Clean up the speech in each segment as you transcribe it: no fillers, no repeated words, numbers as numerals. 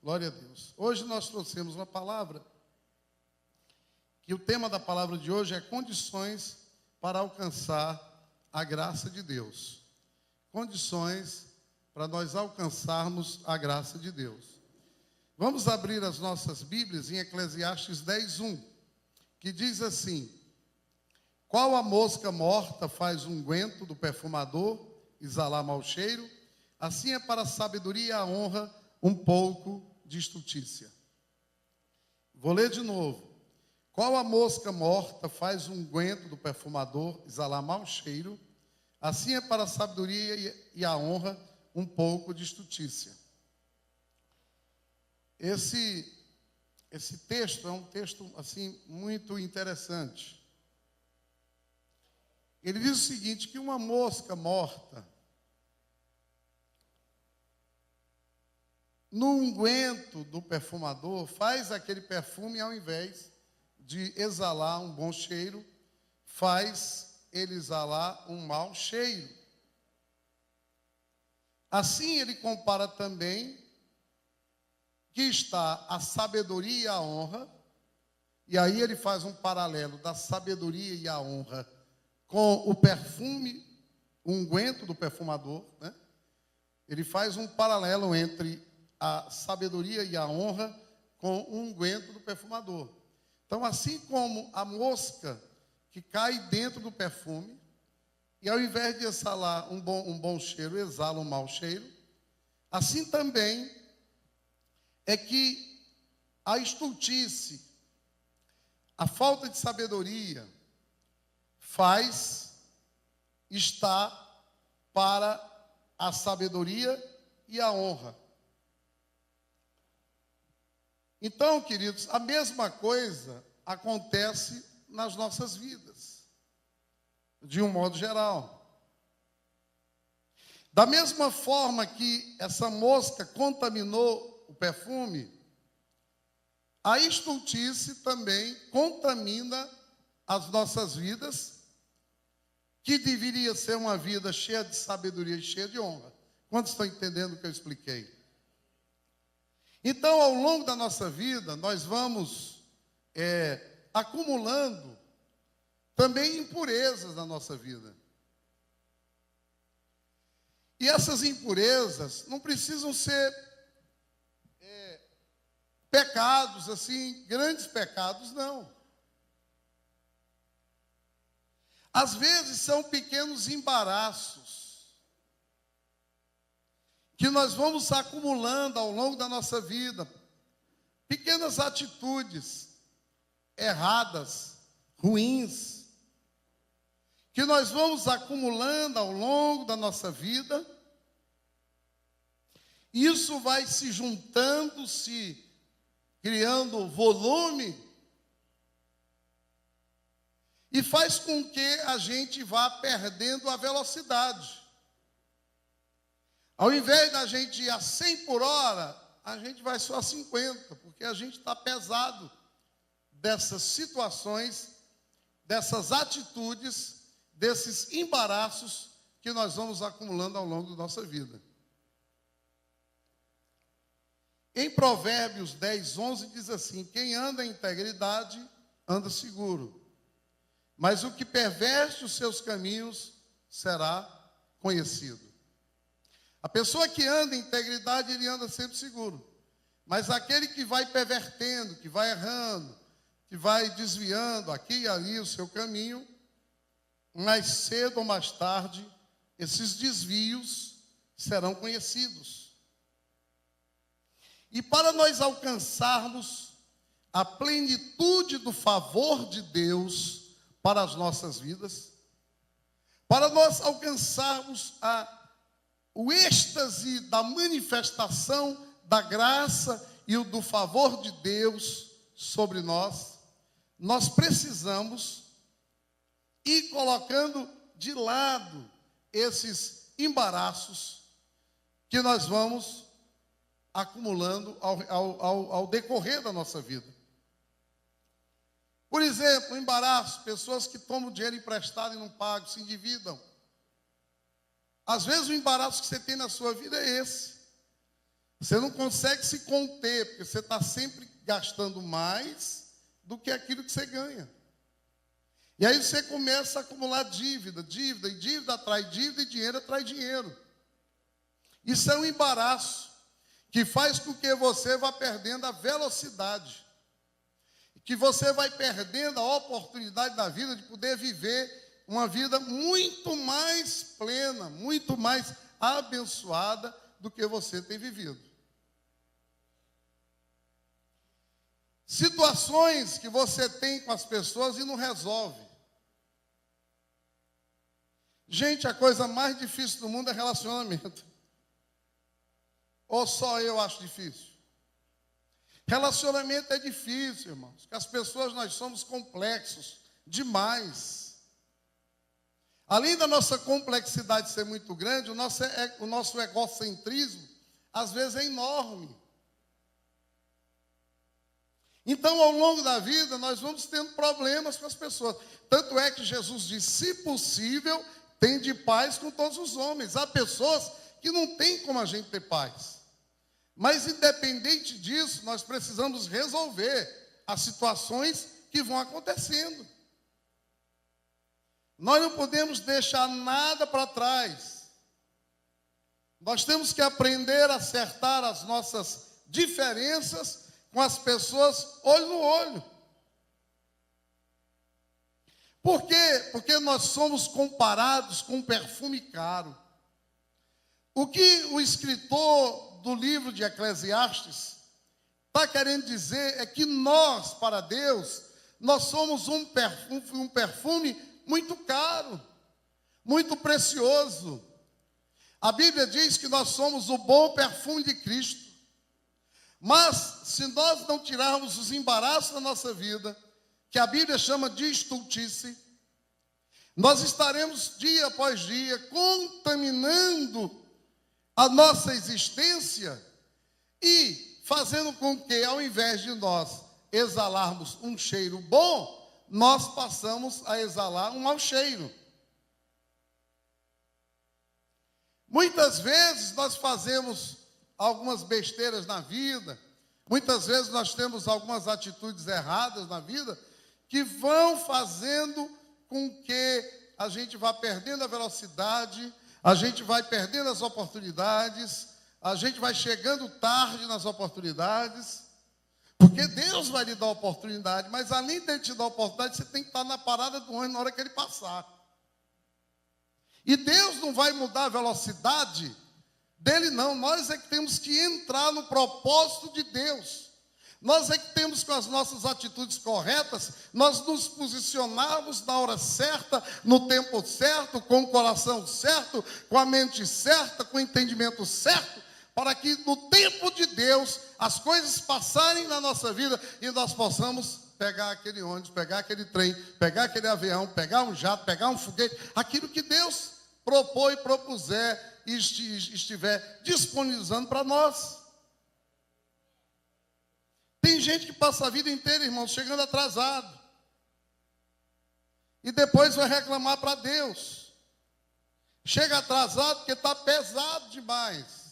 Glória a Deus. Hoje nós trouxemos uma palavra, que o tema da palavra de hoje é condições para alcançar a graça de Deus. Condições para nós alcançarmos a graça de Deus. Vamos abrir as nossas Bíblias em Eclesiastes 10:1, que diz assim: qual a mosca morta faz unguento do perfumador exalar mau cheiro, assim é para a sabedoria e a honra um pouco de estultícia. Vou ler de novo. Qual a mosca morta faz unguento do perfumador exalar mau cheiro, assim é para a sabedoria e a honra um pouco de estultícia. Esse texto é um texto assim muito interessante. Ele diz o seguinte, que uma mosca morta no unguento do perfumador faz aquele perfume, ao invés de exalar um bom cheiro, faz ele exalar um mau cheiro. Assim ele compara também que está a sabedoria e a honra, e aí ele faz um paralelo da sabedoria e a honra com o perfume, o unguento do perfumador, né? Ele faz um paralelo entre a sabedoria e a honra com o unguento do perfumador. Então, assim como a mosca que cai dentro do perfume, e ao invés de exalar um bom cheiro, exala um mau cheiro, assim também é que a estultice, a falta de sabedoria, faz estar para a sabedoria e a honra. Então, queridos, a mesma coisa acontece nas nossas vidas, de um modo geral. Da mesma forma que essa mosca contaminou o perfume, a estultice também contamina as nossas vidas, que deveria ser uma vida cheia de sabedoria e cheia de honra. Quantos estão entendendo o que eu expliquei? Então, ao longo da nossa vida, nós vamos acumulando também impurezas na nossa vida. E essas impurezas não precisam ser pecados, assim, grandes pecados, não. Às vezes são pequenos embaraços que nós vamos acumulando ao longo da nossa vida, pequenas atitudes erradas, ruins, que nós vamos acumulando ao longo da nossa vida. Isso vai se juntando, se criando volume, e faz com que a gente vá perdendo a velocidade. Ao invés da gente ir a 100 por hora, a gente vai só a 50, porque a gente está pesado dessas situações, dessas atitudes, desses embaraços que nós vamos acumulando ao longo da nossa vida. Em Provérbios 10:11 diz assim: quem anda em integridade anda seguro, mas o que perverte os seus caminhos será conhecido. A pessoa que anda em integridade, ele anda sempre seguro. Mas aquele que vai pervertendo, que vai errando, que vai desviando aqui e ali o seu caminho, mais cedo ou mais tarde, esses desvios serão conhecidos. E para nós alcançarmos a plenitude do favor de Deus para as nossas vidas, para nós alcançarmos o êxtase da manifestação da graça e do favor de Deus sobre nós, nós precisamos ir colocando de lado esses embaraços que nós vamos acumulando ao decorrer da nossa vida. Por exemplo, embaraço, pessoas que tomam dinheiro emprestado e não pagam, se endividam. Às vezes o embaraço que você tem na sua vida é esse. Você não consegue se conter, porque você está sempre gastando mais do que aquilo que você ganha. E aí você começa a acumular dívida, dívida, e dívida atrai dívida, e dinheiro atrai dinheiro. Isso é um embaraço que faz com que você vá perdendo a velocidade, que você vai perdendo a oportunidade da vida de poder viver uma vida muito mais plena, muito mais abençoada do que você tem vivido. Situações que você tem com as pessoas e não resolve. Gente, a coisa mais difícil do mundo é relacionamento. Ou só eu acho difícil? Relacionamento é difícil, irmãos. Porque as pessoas, nós somos complexos demais. Além da nossa complexidade ser muito grande, o nosso egocentrismo, às vezes, é enorme. Então, ao longo da vida, nós vamos tendo problemas com as pessoas. Tanto é que Jesus diz, se possível, tende paz com todos os homens. Há pessoas que não têm como a gente ter paz. Mas, independente disso, nós precisamos resolver as situações que vão acontecendo. Nós não podemos deixar nada para trás. Nós temos que aprender a acertar as nossas diferenças com as pessoas olho no olho. Por quê? Porque nós somos comparados com um perfume caro. O que o escritor do livro de Eclesiastes está querendo dizer é que nós, para Deus, nós somos um perfume muito caro, muito precioso. A Bíblia diz que nós somos o bom perfume de Cristo. Mas, se nós não tirarmos os embaraços da nossa vida, que a Bíblia chama de estultice, nós estaremos dia após dia contaminando a nossa existência e fazendo com que, ao invés de nós exalarmos um cheiro bom, nós passamos a exalar um mau cheiro. Muitas vezes nós fazemos algumas besteiras na vida, muitas vezes nós temos algumas atitudes erradas na vida que vão fazendo com que a gente vá perdendo a velocidade, a gente vai perdendo as oportunidades, a gente vai chegando tarde nas oportunidades, porque Deus vai lhe dar a oportunidade, mas além de Ele te dar a oportunidade, você tem que estar na parada do ônibus na hora que ele passar. E Deus não vai mudar a velocidade dele, não. Nós é que temos que entrar no propósito de Deus. Nós é que temos, com as nossas atitudes corretas, nós nos posicionarmos na hora certa, no tempo certo, com o coração certo, com a mente certa, com o entendimento certo, para que no tempo de Deus as coisas passarem na nossa vida e nós possamos pegar aquele ônibus, pegar aquele trem, pegar aquele avião, pegar um jato, pegar um foguete, aquilo que Deus propôs e propuser e estiver disponibilizando para nós. Tem gente que passa a vida inteira, irmãos, chegando atrasado. E depois vai reclamar para Deus. Chega atrasado porque está pesado demais.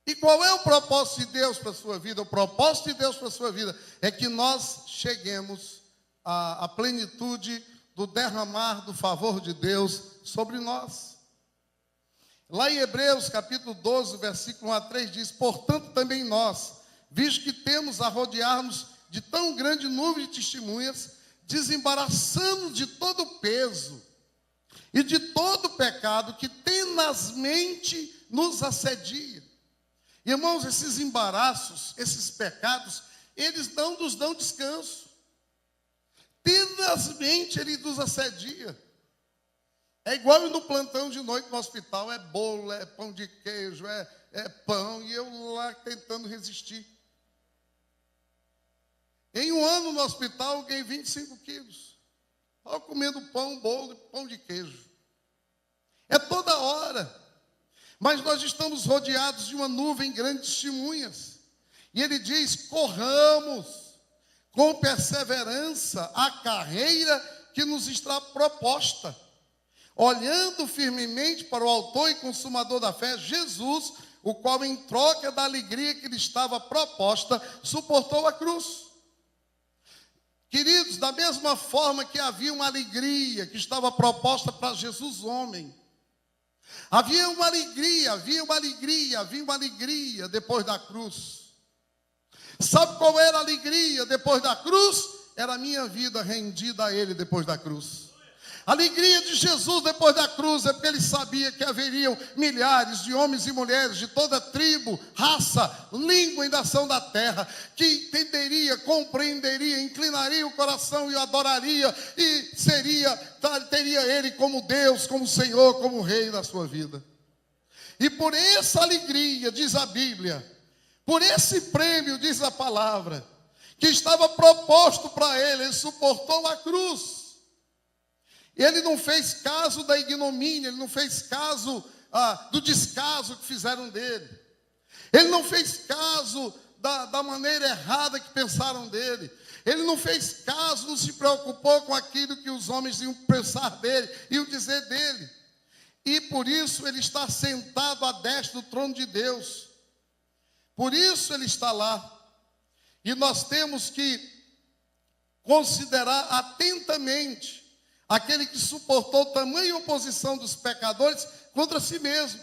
E qual é o propósito de Deus para a sua vida? O propósito de Deus para a sua vida é que nós cheguemos à plenitude do derramar do favor de Deus sobre nós. Lá em Hebreus, capítulo 12, versículo 1 a 3, diz, portanto também nós, visto que temos a rodear-nos de tão grande nuvem de testemunhas, desembaraçando de todo o peso e de todo o pecado que tenazmente nos assedia. Irmãos, esses embaraços, esses pecados, eles não nos dão descanso. Tenazmente ele nos assedia. É igual ir no plantão de noite no hospital, é bolo, é pão de queijo, é pão, e eu lá tentando resistir. Em um ano no hospital, eu ganhei 25 quilos. Só comendo pão, bolo e pão de queijo. É toda hora. Mas nós estamos rodeados de uma nuvem grande de testemunhas. E ele diz, corramos com perseverança a carreira que nos está proposta. olhando firmemente para o autor e consumador da fé, Jesus, o qual em troca da alegria que lhe estava proposta, suportou a cruz. Queridos, da mesma forma que havia uma alegria que estava proposta para Jesus homem, havia uma alegria depois da cruz. Sabe qual era a alegria depois da cruz? Era a minha vida rendida a Ele depois da cruz. A alegria de Jesus depois da cruz é porque Ele sabia que haveriam milhares de homens e mulheres de toda tribo, raça, língua e nação da terra, que entenderia, compreenderia, inclinaria o coração e o adoraria, e teria Ele como Deus, como Senhor, como Rei da sua vida. E por essa alegria, diz a Bíblia, por esse prêmio, diz a palavra, que estava proposto para Ele, Ele suportou a cruz. Ele não fez caso da ignomínia, ele não fez caso do descaso que fizeram dele. Ele não fez caso da maneira errada que pensaram dele. Ele não fez caso, não se preocupou com aquilo que os homens iam pensar dele, iam dizer dele. E por isso ele está sentado à destra do trono de Deus. Por isso ele está lá. E nós temos que considerar atentamente aquele que suportou tamanha oposição dos pecadores contra si mesmo,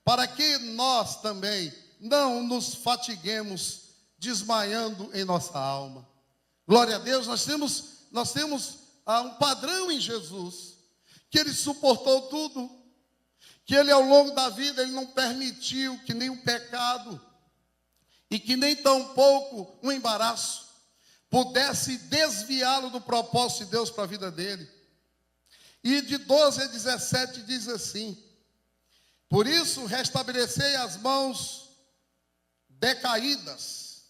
para que nós também não nos fatiguemos desmaiando em nossa alma. Glória a Deus, nós temos um padrão em Jesus, que Ele suportou tudo, que Ele ao longo da vida, Ele não permitiu que nem um pecado, e que nem tampouco um embaraço, pudesse desviá-lo do propósito de Deus para a vida dele. E de 12 a 17 diz assim: por isso restabelecei as mãos decaídas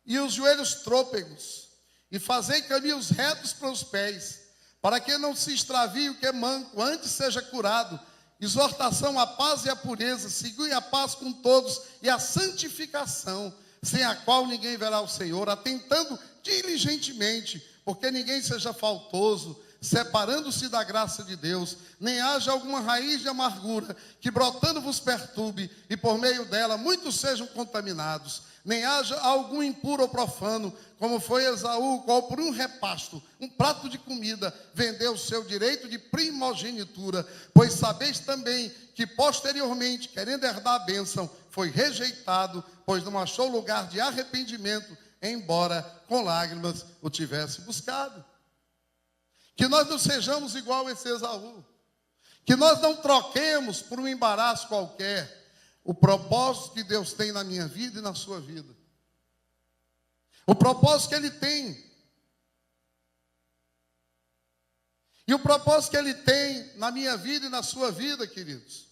e os joelhos trôpegos, e fazei caminhos retos para os pés, para que não se extravie o que é manco, antes seja curado. Exortação à paz e à pureza, segui a paz com todos e a santificação, sem a qual ninguém verá o Senhor, atentando diligentemente, porque ninguém seja faltoso, separando-se da graça de Deus, nem haja alguma raiz de amargura que brotando vos perturbe, e por meio dela muitos sejam contaminados, nem haja algum impuro ou profano, como foi Esaú, o qual por um repasto, um prato de comida, vendeu o seu direito de primogenitura, pois sabeis também que posteriormente, querendo herdar a bênção, foi rejeitado, pois não achou lugar de arrependimento, embora com lágrimas o tivesse buscado. Que nós não sejamos igual a esse Esaú. Que nós não troquemos por um embaraço qualquer o propósito que Deus tem na minha vida e na sua vida. O propósito que Ele tem. E o propósito que Ele tem na minha vida e na sua vida, queridos,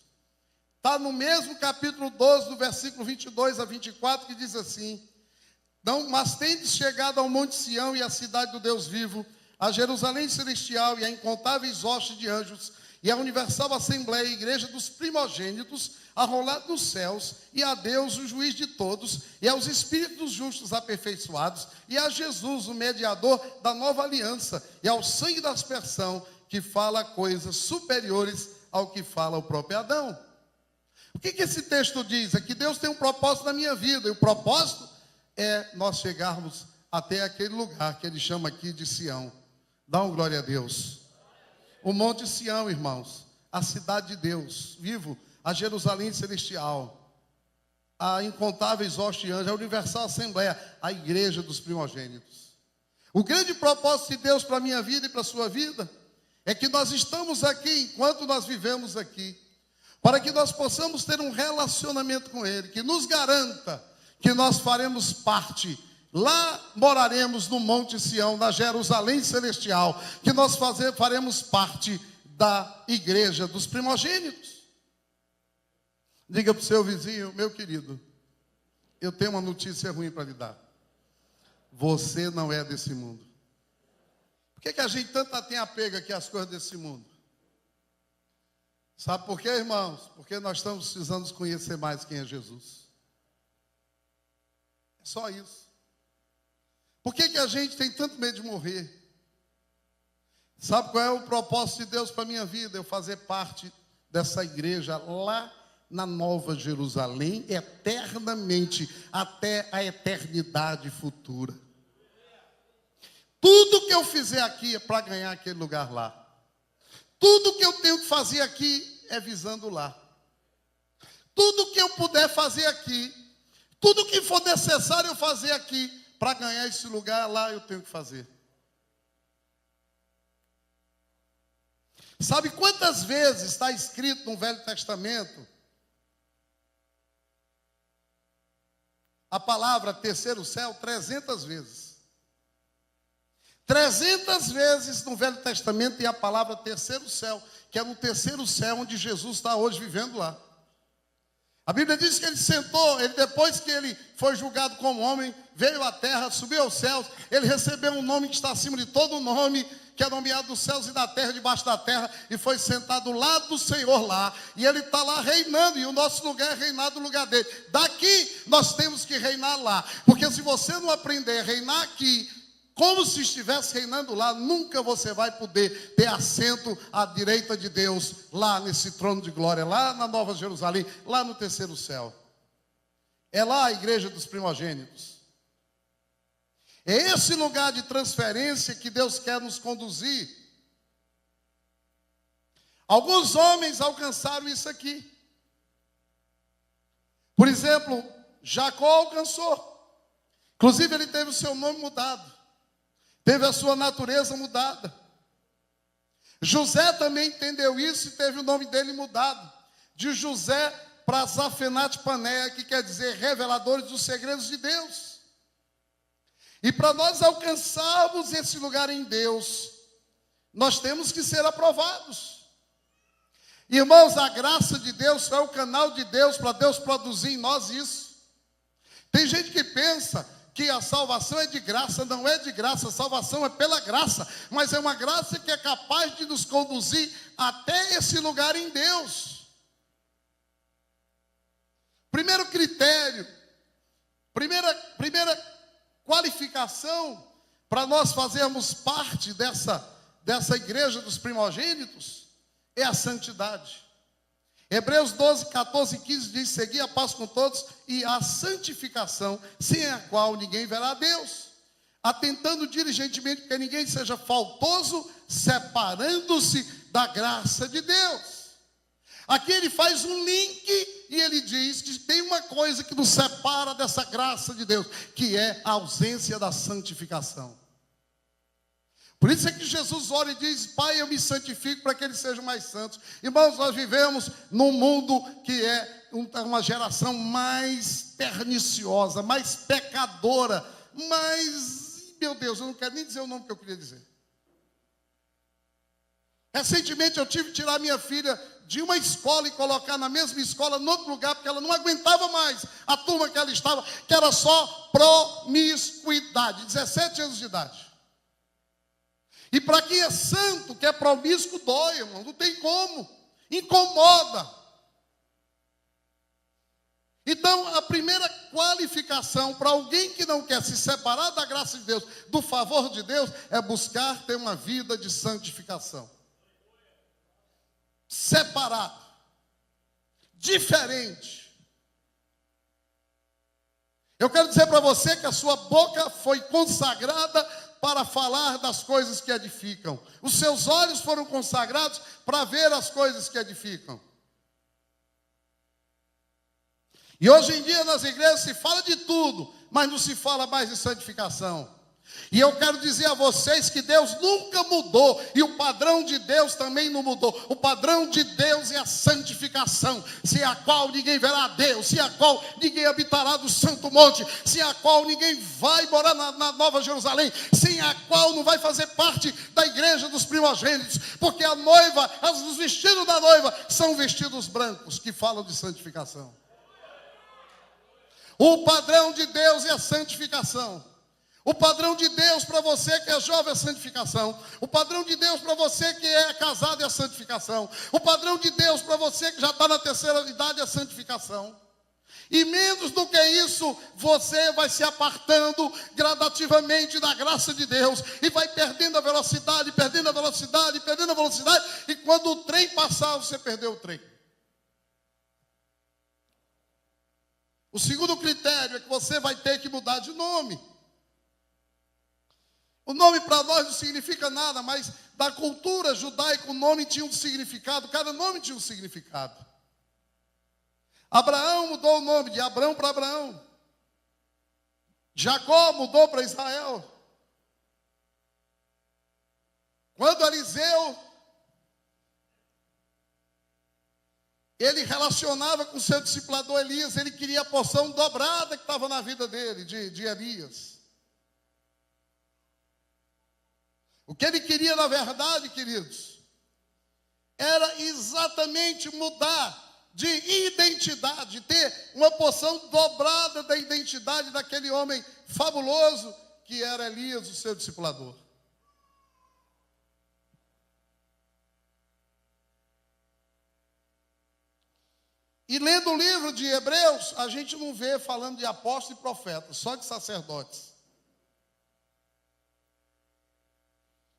está no mesmo capítulo 12, do versículo 22 a 24, que diz assim: não, mas tendes chegado ao Monte Sião e à cidade do Deus vivo, a Jerusalém celestial e a incontáveis hostes de anjos, e a universal assembleia, a igreja dos primogênitos, arrolado nos céus, e a Deus, o juiz de todos, e aos espíritos justos aperfeiçoados, e a Jesus, o mediador da nova aliança, e ao sangue da aspersão, que fala coisas superiores ao que fala o próprio Adão. O que esse texto diz? É que Deus tem um propósito na minha vida, e o propósito é nós chegarmos até aquele lugar que Ele chama aqui de Sião. Dá um glória a Deus. O Monte Sião, irmãos, a cidade de Deus vivo, a Jerusalém celestial, a incontáveis hostes de anjos, a universal assembleia, a igreja dos primogênitos. O grande propósito de Deus para a minha vida e para a sua vida é que nós estamos aqui enquanto nós vivemos aqui, para que nós possamos ter um relacionamento com Ele, que nos garanta que nós faremos parte. Lá moraremos no Monte Sião, na Jerusalém celestial, que nós faremos parte da igreja dos primogênitos. Diga para o seu vizinho: meu querido, eu tenho uma notícia ruim para lhe dar. Você não é desse mundo. Por que a gente tanto tem apego aqui às coisas desse mundo? Sabe por quê, irmãos? Porque nós estamos precisando conhecer mais quem é Jesus. É só isso. Por que a gente tem tanto medo de morrer? Sabe qual é o propósito de Deus para a minha vida? Eu fazer parte dessa igreja lá na Nova Jerusalém, eternamente, até a eternidade futura. Tudo que eu fizer aqui é para ganhar aquele lugar lá. Tudo que eu tenho que fazer aqui é visando lá. Tudo que eu puder fazer aqui, tudo que for necessário eu fazer aqui, para ganhar esse lugar lá eu tenho que fazer. Sabe quantas vezes está escrito no Velho Testamento a palavra terceiro céu? 300 vezes. 300 vezes no Velho Testamento tem a palavra terceiro céu, que é no terceiro céu onde Jesus está hoje vivendo lá. A Bíblia diz que ele sentou, depois que ele foi julgado como homem, veio à terra, subiu aos céus, ele recebeu um nome que está acima de todo nome, que é nomeado dos céus e da terra, debaixo da terra, e foi sentado do lado do Senhor lá, e ele está lá reinando, e o nosso lugar é reinar no lugar dele. Daqui nós temos que reinar lá, porque se você não aprender a reinar aqui, como se estivesse reinando lá, nunca você vai poder ter assento à direita de Deus, lá nesse trono de glória, lá na Nova Jerusalém, lá no terceiro céu. É lá a igreja dos primogênitos. É esse lugar de transferência que Deus quer nos conduzir. Alguns homens alcançaram isso aqui. Por exemplo, Jacó alcançou. Inclusive ele teve o seu nome mudado. Teve a sua natureza mudada. José também entendeu isso e teve o nome dele mudado. De José para Zafenat Paneia, que quer dizer reveladores dos segredos de Deus. E para nós alcançarmos esse lugar em Deus, nós temos que ser aprovados. Irmãos, a graça de Deus é o canal de Deus para Deus produzir em nós isso. Tem gente que pensa que a salvação é de graça. Não é de graça, a salvação é pela graça, mas é uma graça que é capaz de nos conduzir até esse lugar em Deus. Primeiro critério, primeira qualificação para nós fazermos parte dessa igreja dos primogênitos é a santidade. Hebreus 12, 14 e 15 diz: segui a paz com todos e a santificação, sem a qual ninguém verá a Deus, atentando diligentemente que ninguém seja faltoso, separando-se da graça de Deus. Aqui ele faz um link e ele diz que tem uma coisa que nos separa dessa graça de Deus, que é a ausência da santificação. Por isso é que Jesus ora e diz: Pai, eu me santifico para que eles sejam mais santos. Irmãos, nós vivemos num mundo que é uma geração mais perniciosa, mais pecadora, mais, meu Deus, eu não quero nem dizer o nome que eu queria dizer. Recentemente eu tive que tirar minha filha de uma escola e colocar na mesma escola, em outro lugar, porque ela não aguentava mais a turma que ela estava, que era só promiscuidade, 17 anos de idade. E para quem é santo, que é promíscuo, dói, irmão, não tem como, incomoda. Então, a primeira qualificação para alguém que não quer se separar da graça de Deus, do favor de Deus, é buscar ter uma vida de santificação. Separado, diferente. Eu quero dizer para você que a sua boca foi consagrada para falar das coisas que edificam. Os seus olhos foram consagrados para ver as coisas que edificam. E hoje em dia nas igrejas se fala de tudo, mas não se fala mais de santificação. E eu quero dizer a vocês que Deus nunca mudou, e o padrão de Deus também não mudou. O padrão de Deus é a santificação, sem a qual ninguém verá a Deus, sem a qual ninguém habitará do santo monte, sem a qual ninguém vai morar na Nova Jerusalém, sem a qual não vai fazer parte da igreja dos primogênitos, porque a noiva, os vestidos da noiva são vestidos brancos que falam de santificação. O padrão de Deus é a santificação. O padrão de Deus para você que é jovem é a santificação. O padrão de Deus para você que é casado é a santificação. O padrão de Deus para você que já está na terceira idade é a santificação. E menos do que isso, você vai se apartando gradativamente da graça de Deus. E vai perdendo a velocidade, perdendo a velocidade, perdendo a velocidade. E quando o trem passar, você perdeu o trem. O segundo critério é que você vai ter que mudar de nome. O nome para nós não significa nada, mas da cultura judaica o nome tinha um significado. Cada nome tinha um significado. Abraão mudou o nome de Abrão para Abraão. Jacó mudou para Israel. Quando Eliseu, ele relacionava com seu discipulador Elias, ele queria a porção dobrada que estava na vida dele, de Elias. O que ele queria, na verdade, queridos, era exatamente mudar de identidade, ter uma porção dobrada da identidade daquele homem fabuloso que era Elias, o seu discipulador. E lendo o livro de Hebreus, a gente não vê falando de apóstolos e profetas, só de sacerdotes.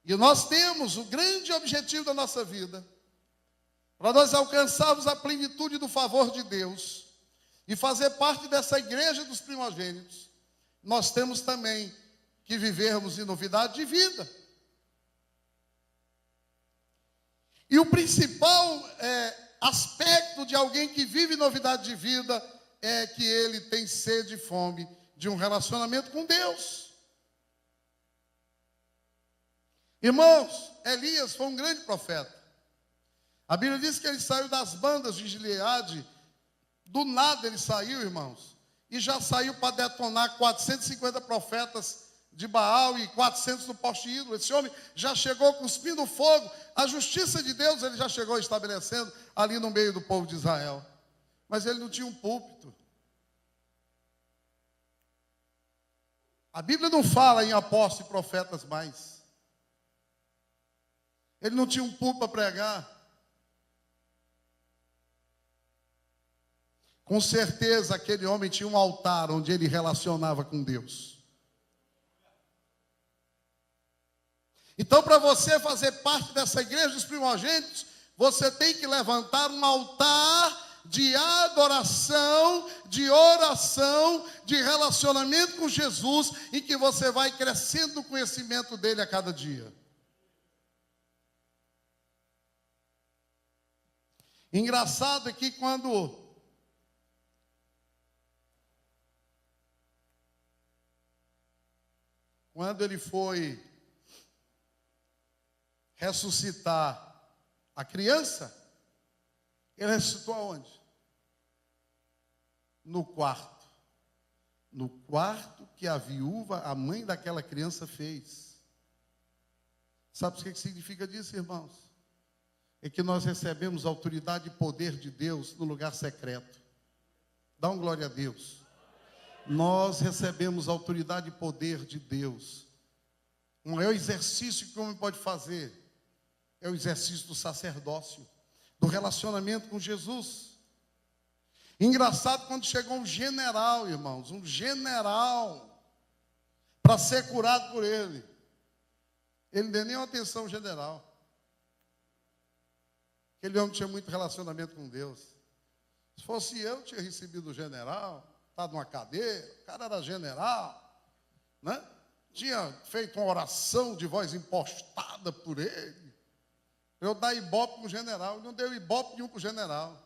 E nós temos o grande objetivo da nossa vida, para nós alcançarmos a plenitude do favor de Deus e fazer parte dessa igreja dos primogênitos, nós temos também que vivermos em novidade de vida. E o principal aspecto de alguém que vive novidade de vida é que ele tem sede e fome de um relacionamento com Deus. Irmãos, Elias foi um grande profeta. A Bíblia diz que ele saiu das bandas de Gileade, do nada ele saiu, irmãos, e já saiu para detonar 450 profetas de Baal e 400 do poste ídolo. Esse homem já chegou cuspindo fogo. A justiça de Deus ele já chegou estabelecendo ali no meio do povo de Israel. Mas ele não tinha um púlpito. A Bíblia não fala em apóstolos e profetas mais. Ele não tinha um púlpito para pregar. Com certeza aquele homem tinha um altar onde ele relacionava com Deus. Então, para você fazer parte dessa igreja dos primogênitos, você tem que levantar um altar de adoração, de oração, de relacionamento com Jesus, em que você vai crescendo no conhecimento dele a cada dia. Engraçado é que quando ele foi ressuscitar a criança, ele ressuscitou aonde? No quarto. No quarto que a viúva, a mãe daquela criança, fez. Sabe o que significa disso, irmãos? É que nós recebemos autoridade e poder de Deus no lugar secreto. Dá um glória a Deus. Nós recebemos autoridade e poder de Deus. O maior exercício que o homem pode fazer é o exercício do sacerdócio, do relacionamento com Jesus. Engraçado quando chegou um general, irmãos, um general, para ser curado por ele. Ele não deu nenhuma atenção ao general. Aquele homem tinha muito relacionamento com Deus. Se fosse eu, tinha recebido o general, estava numa cadeira, o cara era general, né? Tinha feito uma oração de voz impostada por ele. Eu dar ibope para o general. Ele não deu ibope nenhum para o general.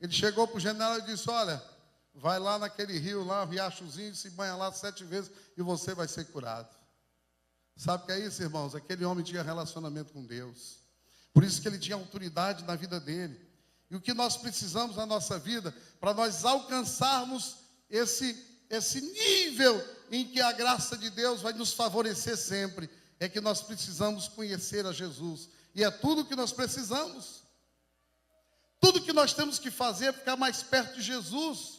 Ele chegou para o general e disse: olha, vai lá naquele rio, lá, um riachozinho, se banha lá 7 vezes e você vai ser curado. Sabe o que é isso, irmãos? Aquele homem tinha relacionamento com Deus. Por isso que ele tinha autoridade na vida dele. E o que nós precisamos na nossa vida, para nós alcançarmos esse nível em que a graça de Deus vai nos favorecer sempre, é que nós precisamos conhecer a Jesus. E é tudo o que nós precisamos. Tudo que nós temos que fazer é ficar mais perto de Jesus.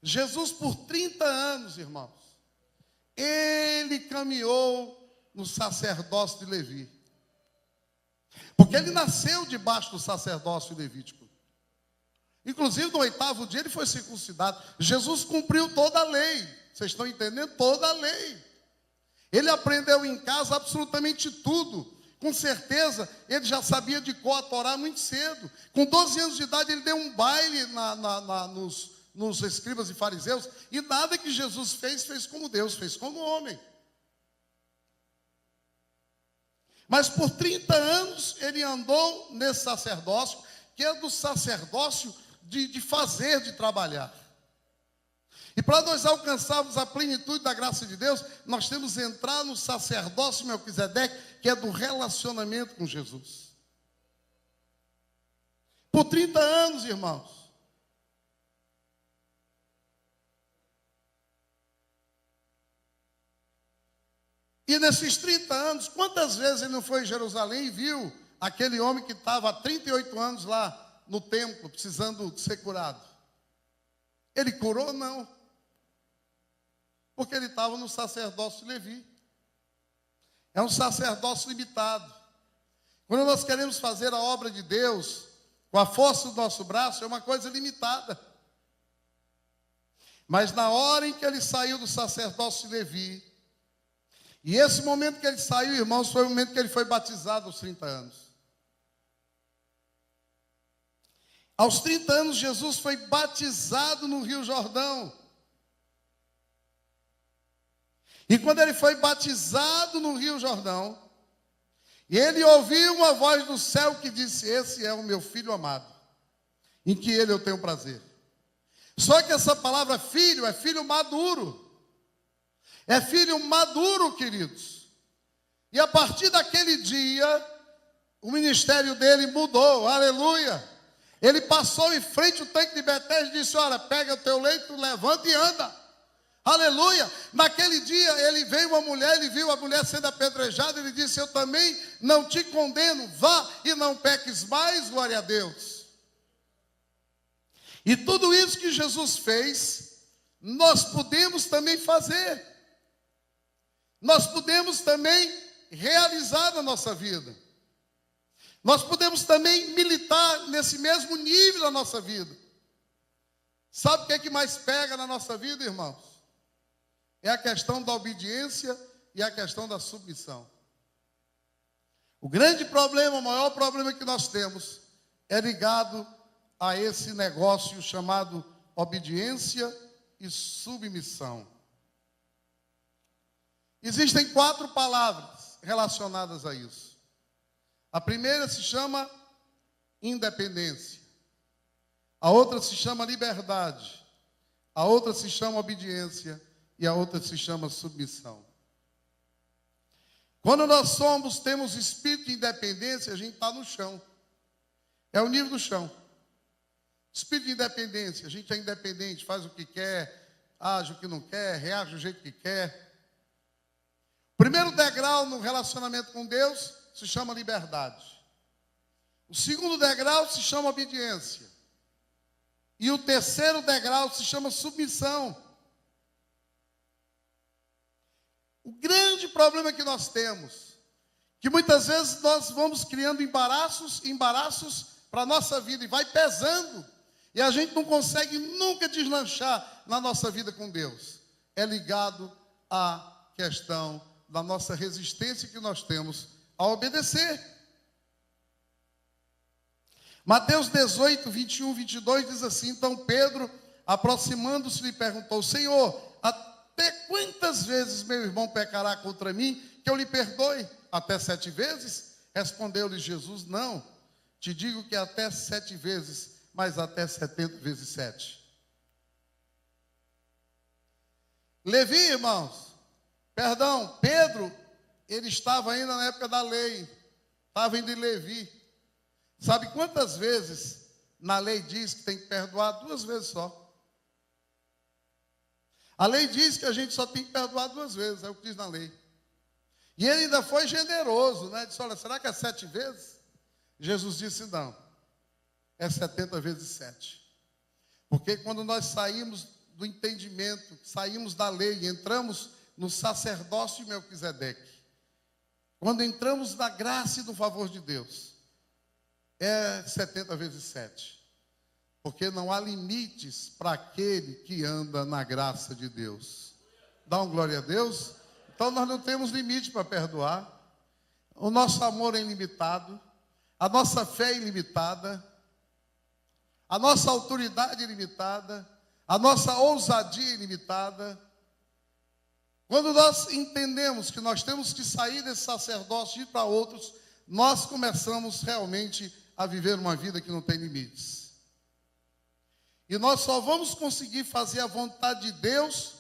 Jesus, por 30 anos, irmãos, ele caminhou no sacerdócio de Levi. Porque ele nasceu debaixo do sacerdócio levítico. Inclusive, no 8º dia, ele foi circuncidado. Jesus cumpriu toda a lei. Vocês estão entendendo? Toda a lei. Ele aprendeu em casa absolutamente tudo. Com certeza, ele já sabia de cor a Torá muito cedo. Com 12 anos de idade, ele deu um baile nos escribas e fariseus. E nada que Jesus fez como Deus, fez como homem. Mas por 30 anos, ele andou nesse sacerdócio, que é do sacerdócio de fazer, de trabalhar. E para nós alcançarmos a plenitude da graça de Deus, nós temos que entrar no sacerdócio Melquisedeque, que é do relacionamento com Jesus. Por 30 anos, irmãos. E nesses 30 anos, quantas vezes ele não foi em Jerusalém e viu aquele homem que estava há 38 anos lá no templo, precisando ser curado? Ele curou? Não. Porque ele estava no sacerdócio de Levi. É um sacerdócio limitado. Quando nós queremos fazer a obra de Deus com a força do nosso braço, é uma coisa limitada. Mas na hora em que ele saiu do sacerdócio de Levi, e esse momento que ele saiu, irmãos, foi o momento que ele foi batizado aos 30 anos. Aos 30 anos, Jesus foi batizado no Rio Jordão. E quando ele foi batizado no Rio Jordão, ele ouviu uma voz do céu que disse: esse é o meu filho amado, em que ele eu tenho prazer. Só que essa palavra filho é filho maduro. É filho maduro, queridos. E a partir daquele dia, o ministério dele mudou, aleluia. Ele passou em frente ao tanque de Betesda e disse: olha, pega o teu leito, levanta e anda. Aleluia. Naquele dia, ele veio uma mulher, ele viu a mulher sendo apedrejada, ele disse: eu também não te condeno, vá e não peques mais, glória a Deus. E tudo isso que Jesus fez, nós podemos também fazer. Nós podemos também realizar na nossa vida. Nós podemos também militar nesse mesmo nível da nossa vida. Sabe o que mais pega na nossa vida, irmãos? É a questão da obediência e a questão da submissão. O grande problema, o maior problema que nós temos é ligado a esse negócio chamado obediência e submissão. Existem 4 palavras relacionadas a isso. A primeira se chama independência. A outra se chama liberdade. A outra se chama obediência. E a outra se chama submissão. Quando nós temos espírito de independência, a gente está no chão. É o nível do chão. Espírito de independência, a gente é independente, faz o que quer, age o que não quer, reage do jeito que quer. O primeiro degrau no relacionamento com Deus se chama liberdade. O segundo degrau se chama obediência. E o terceiro degrau se chama submissão. O grande problema que nós temos, que muitas vezes nós vamos criando embaraços para a nossa vida e vai pesando, e a gente não consegue nunca deslanchar na nossa vida com Deus. É ligado à questão da nossa resistência que nós temos a obedecer. Mateus 18, 21, 22 diz assim: então Pedro, aproximando-se, lhe perguntou: Senhor, até quantas vezes meu irmão pecará contra mim, que eu lhe perdoe? Até 7 vezes? Respondeu-lhe Jesus: não, te digo que até 7 vezes, mas até 70 vezes 7. Levi, irmãos, Pedro, ele estava ainda na época da lei, estava indo em Levi. Sabe quantas vezes na lei diz que tem que perdoar? 2 vezes só. A lei diz que a gente só tem que perdoar 2 vezes, é o que diz na lei. E ele ainda foi generoso, né? Disse: olha, será que é 7 vezes? Jesus disse: não, é 70 vezes 7. Porque quando nós saímos do entendimento, saímos da lei, entramos no sacerdócio de Melquisedeque, quando entramos na graça e no favor de Deus, é 70 vezes 7. Porque não há limites para aquele que anda na graça de Deus. Dá um glória a Deus? Então nós não temos limite para perdoar. O nosso amor é ilimitado. A nossa fé é ilimitada. A nossa autoridade é ilimitada. A nossa ousadia é ilimitada. Quando nós entendemos que nós temos que sair desse sacerdócio e ir para outros, nós começamos realmente a viver uma vida que não tem limites. E nós só vamos conseguir fazer a vontade de Deus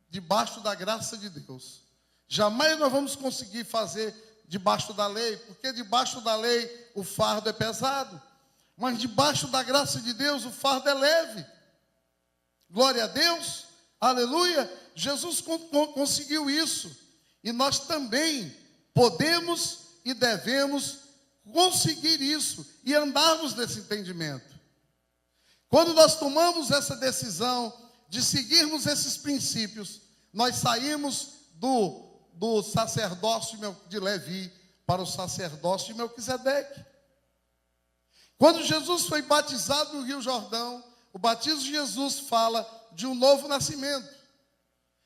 debaixo da graça de Deus. Jamais nós vamos conseguir fazer debaixo da lei, porque debaixo da lei o fardo é pesado. Mas debaixo da graça de Deus o fardo é leve. Glória a Deus, aleluia. Jesus conseguiu isso. E nós também podemos e devemos conseguir isso e andarmos nesse entendimento. Quando nós tomamos essa decisão de seguirmos esses princípios, nós saímos do sacerdócio de Levi para o sacerdócio de Melquisedeque. Quando Jesus foi batizado no Rio Jordão, o batismo de Jesus fala de um novo nascimento.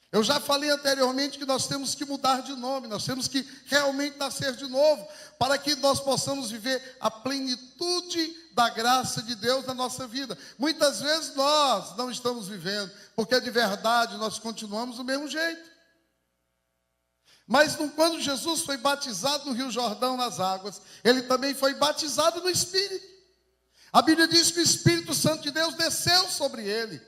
Eu já falei anteriormente que nós temos que mudar de nome, nós temos que realmente nascer de novo, para que nós possamos viver a plenitude da graça de Deus na nossa vida. Muitas vezes nós não estamos vivendo, porque de verdade nós continuamos do mesmo jeito. Mas quando Jesus foi batizado no Rio Jordão nas águas, ele também foi batizado no Espírito. A Bíblia diz que o Espírito Santo de Deus desceu sobre ele.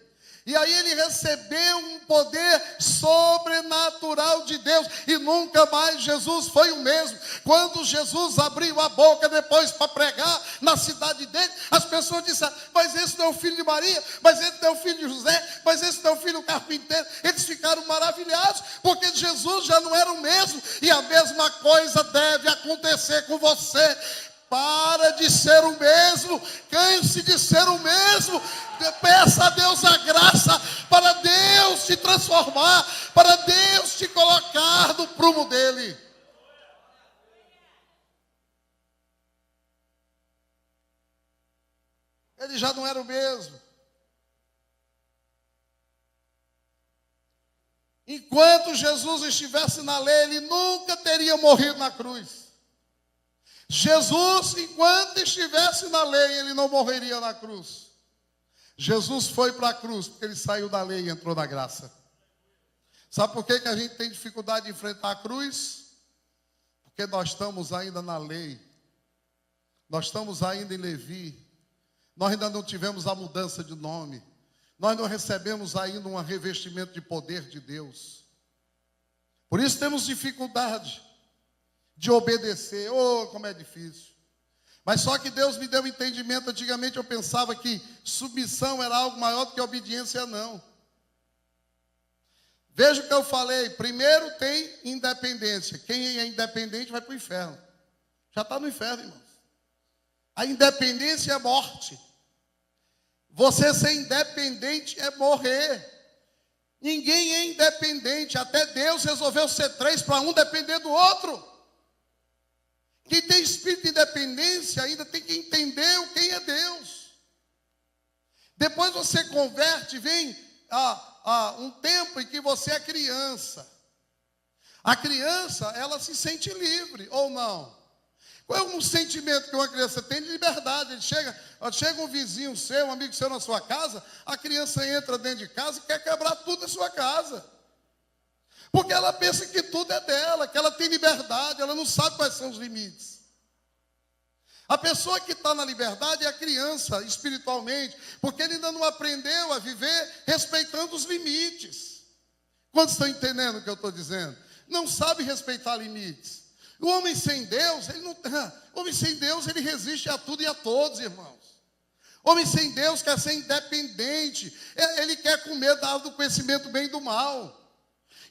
E aí ele recebeu um poder sobrenatural de Deus. E nunca mais Jesus foi o mesmo. Quando Jesus abriu a boca depois para pregar na cidade dele, as pessoas disseram: mas esse não é o filho de Maria, mas esse não é o filho de José, mas esse não é o filho do carpinteiro. Eles ficaram maravilhados, porque Jesus já não era o mesmo. E a mesma coisa deve acontecer com você. Para de ser o mesmo, canse de ser o mesmo, peça a Deus a graça para Deus te transformar, para Deus te colocar no prumo dele. Ele já não era o mesmo. Enquanto Jesus estivesse na lei, ele nunca teria morrido na cruz. Jesus, enquanto estivesse na lei, ele não morreria na cruz. Jesus foi para a cruz, porque ele saiu da lei e entrou na graça. Sabe por que a gente tem dificuldade de enfrentar a cruz? Porque nós estamos ainda na lei. Nós estamos ainda em Levi. Nós ainda não tivemos a mudança de nome. Nós não recebemos ainda um revestimento de poder de Deus. Por isso temos dificuldade de obedecer. Oh, como é difícil. Mas só que Deus me deu entendimento. Antigamente eu pensava que submissão era algo maior do que obediência, não. Veja o que eu falei. Primeiro tem independência. Quem é independente vai para o inferno. Já está no inferno, irmãos. A independência é morte. Você ser independente é morrer. Ninguém é independente. Até Deus resolveu ser três para um depender do outro. Quem tem espírito de independência ainda tem que entender quem é Deus. Depois você converte, vem um tempo em que você é criança. A criança, ela se sente livre, ou não? Qual é um sentimento que uma criança tem? De liberdade. Ele chega um vizinho seu, um amigo seu na sua casa, a criança entra dentro de casa e quer quebrar tudo na sua casa. Porque ela pensa que tudo é dela, que ela tem liberdade, ela não sabe quais são os limites. A pessoa que está na liberdade é a criança, espiritualmente, porque ele ainda não aprendeu a viver respeitando os limites. Quantos estão entendendo o que eu estou dizendo? Não sabe respeitar limites. O homem sem Deus, ele resiste a tudo e a todos, irmãos. O homem sem Deus quer ser independente, ele quer comer da árvore do conhecimento do bem e do mal.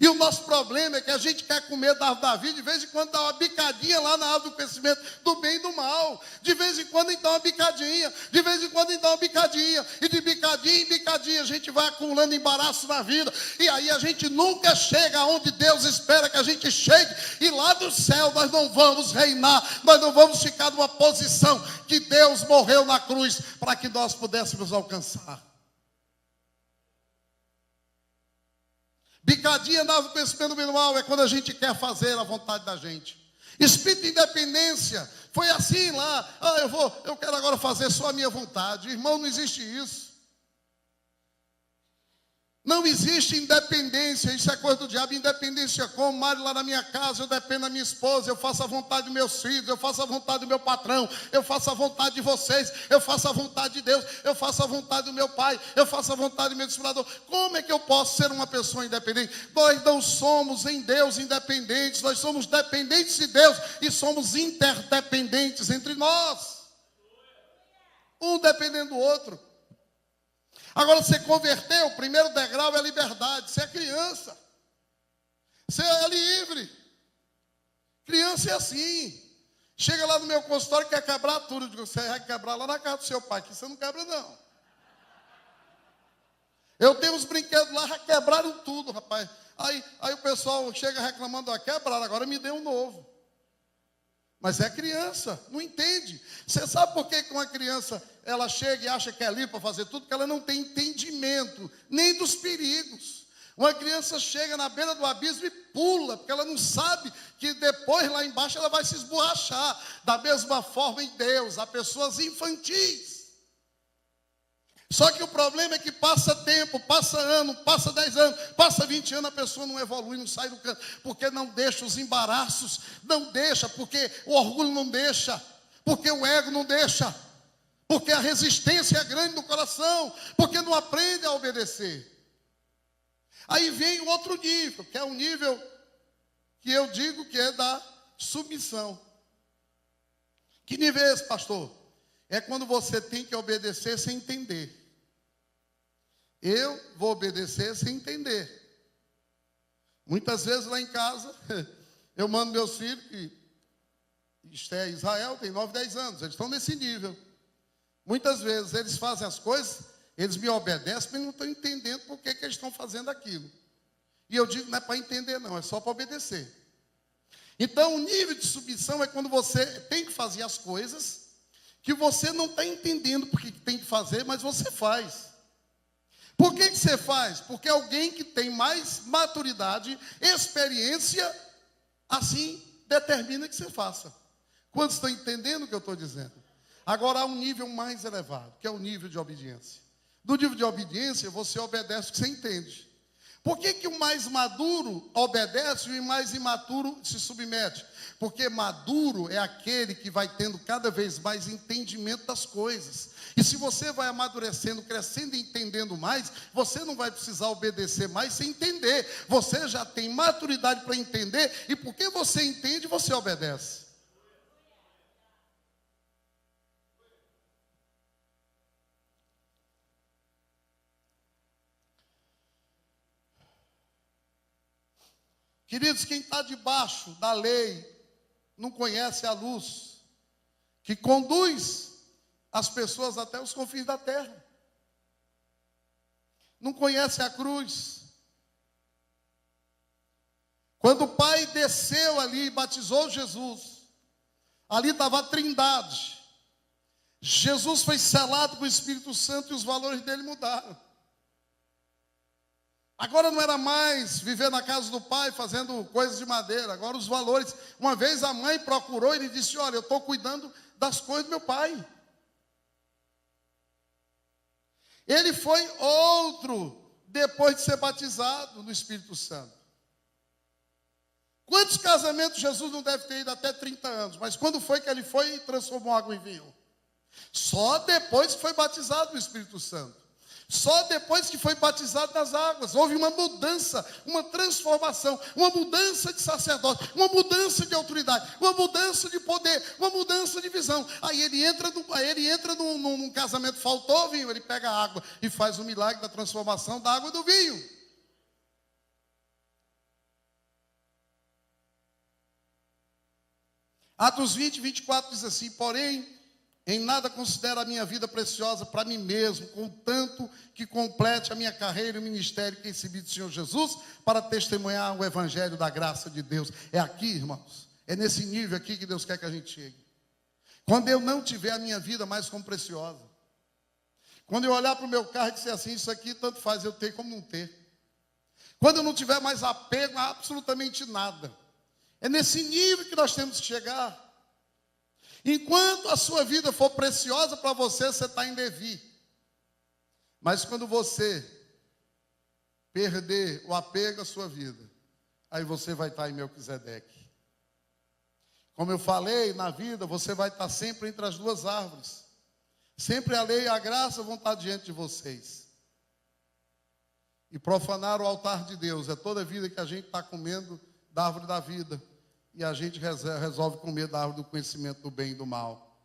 E o nosso problema é que a gente quer comer da árvore da vida, de vez em quando dá uma bicadinha lá na árvore do conhecimento do bem e do mal. De vez em quando a gente dá uma bicadinha, de vez em quando a gente dá uma bicadinha, e de bicadinha em bicadinha dia a gente vai acumulando embaraço na vida, e aí a gente nunca chega aonde Deus espera que a gente chegue, e lá do céu nós não vamos reinar, nós não vamos ficar numa posição que Deus morreu na cruz para que nós pudéssemos alcançar. Bicadinha dava pensamento manual é quando a gente quer fazer a vontade da gente. Espírito de independência foi assim lá. Eu quero agora fazer só a minha vontade. Irmão, não existe isso. Não existe independência, isso é coisa do diabo. Independência como? Mário, lá na minha casa, eu dependo da minha esposa, eu faço a vontade dos meus filhos, eu faço a vontade do meu patrão, eu faço a vontade de vocês, eu faço a vontade de Deus, eu faço a vontade do meu pai, eu faço a vontade do meu discipulador. Como é que eu posso ser uma pessoa independente? Nós não somos em Deus independentes, nós somos dependentes de Deus e somos interdependentes entre nós. Um dependendo do outro. Agora, você converteu, o primeiro degrau é a liberdade. Você é criança. Você é livre. Criança é assim. Chega lá no meu consultório e quer quebrar tudo. Eu digo, você vai quebrar lá na casa do seu pai, que você não quebra, não. Eu tenho uns brinquedos lá, já quebraram tudo, rapaz. Aí o pessoal chega reclamando, quebraram, agora me dê um novo. Mas é criança, não entende. Você sabe por que uma criança, ela chega e acha que é livre para fazer tudo? Porque ela não tem entendimento, nem dos perigos. Uma criança chega na beira do abismo e pula, porque ela não sabe que depois lá embaixo ela vai se esborrachar. Da mesma forma em Deus, há pessoas infantis. Só que o problema é que passa tempo, passa ano, passa 10 anos, passa 20 anos, a pessoa não evolui, não sai do canto, porque não deixa os embaraços, não deixa, porque o orgulho não deixa, porque o ego não deixa, porque a resistência é grande no coração, porque não aprende a obedecer. Aí vem o outro nível, que é o nível que eu digo que é da submissão. Que nível é esse, pastor? É quando você tem que obedecer sem entender. Eu vou obedecer sem entender. Muitas vezes lá em casa, eu mando meus filhos, que Esté e Israel tem 9, 10 anos, eles estão nesse nível. Muitas vezes eles fazem as coisas, eles me obedecem, mas não estão entendendo por que eles estão fazendo aquilo. E eu digo, não é para entender não, é só para obedecer. Então o nível de submissão é quando você tem que fazer as coisas que você não está entendendo porque tem que fazer, mas você faz. Por que você faz? Porque alguém que tem mais maturidade, experiência, assim determina que você faça. Quantos estão entendendo o que eu estou dizendo? Agora há um nível mais elevado, que é o nível de obediência. Do nível de obediência, você obedece o que você entende. Por que o mais maduro obedece e o mais imaturo se submete? Porque maduro é aquele que vai tendo cada vez mais entendimento das coisas. E se você vai amadurecendo, crescendo e entendendo mais, você não vai precisar obedecer mais sem entender. Você já tem maturidade para entender e porque você entende, você obedece. Queridos, quem está debaixo da lei não conhece a luz que conduz as pessoas até os confins da terra. Não conhece a cruz. Quando o Pai desceu ali e batizou Jesus, ali estava a Trindade. Jesus foi selado com o Espírito Santo e os valores dele mudaram. Agora não era mais viver na casa do pai fazendo coisas de madeira. Agora os valores. Uma vez a mãe procurou e ele disse, olha, eu estou cuidando das coisas do meu pai. Ele foi outro depois de ser batizado no Espírito Santo. Quantos casamentos Jesus não deve ter ido até 30 anos? Mas quando foi que ele foi e transformou água em vinho? Só depois que foi batizado no Espírito Santo. Só depois que foi batizado nas águas, houve uma mudança, uma transformação, uma mudança de sacerdote, uma mudança de autoridade, uma mudança de poder, uma mudança de visão. Aí ele entra num casamento, faltou vinho, ele pega a água e faz o milagre da transformação da água do vinho. Atos 20, 24 diz assim, porém, Em nada considero a minha vida preciosa para mim mesmo, contanto que complete a minha carreira e o ministério que recebi do Senhor Jesus para testemunhar o evangelho da graça de Deus. É aqui, irmãos, é nesse nível aqui que Deus quer que a gente chegue. Quando eu não tiver a minha vida mais como preciosa, quando eu olhar para o meu carro e dizer assim, isso aqui tanto faz eu ter como não ter. Quando eu não tiver mais apego a absolutamente nada. É nesse nível que nós temos que chegar. Enquanto a sua vida for preciosa para você, você está em Levi. Mas quando você perder o apego à sua vida, aí você vai estar em Melquisedeque. Como eu falei, na vida você vai estar sempre entre as duas árvores. Sempre a lei e a graça vão estar diante de vocês. E profanar o altar de Deus é toda a vida que a gente está comendo da árvore da vida. E a gente resolve comer da árvore do conhecimento do bem e do mal.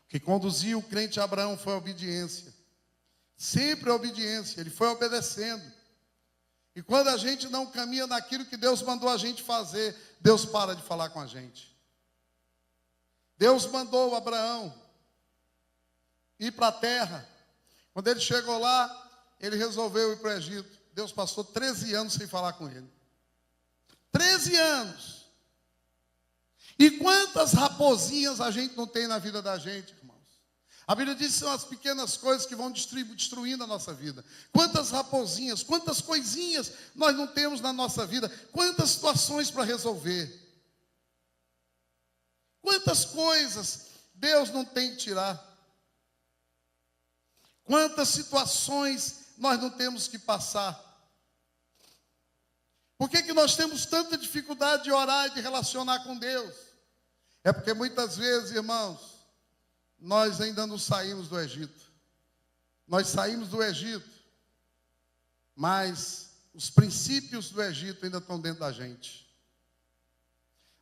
O que conduziu o crente Abraão foi a obediência. Sempre a obediência, ele foi obedecendo. E quando a gente não caminha naquilo que Deus mandou a gente fazer, Deus para de falar com a gente. Deus mandou Abraão ir para a terra. Quando ele chegou lá, ele resolveu ir para o Egito. Deus passou 13 anos sem falar com ele. 13 anos. E quantas raposinhas a gente não tem na vida da gente, irmãos? A Bíblia diz que são as pequenas coisas que vão destruindo a nossa vida. Quantas raposinhas, quantas coisinhas nós não temos na nossa vida. Quantas situações para resolver. Quantas coisas Deus não tem que tirar. Quantas situações nós não temos que passar. Por que nós temos tanta dificuldade de orar e de relacionar com Deus? É porque muitas vezes, irmãos, nós ainda não saímos do Egito. Nós saímos do Egito, mas os princípios do Egito ainda estão dentro da gente.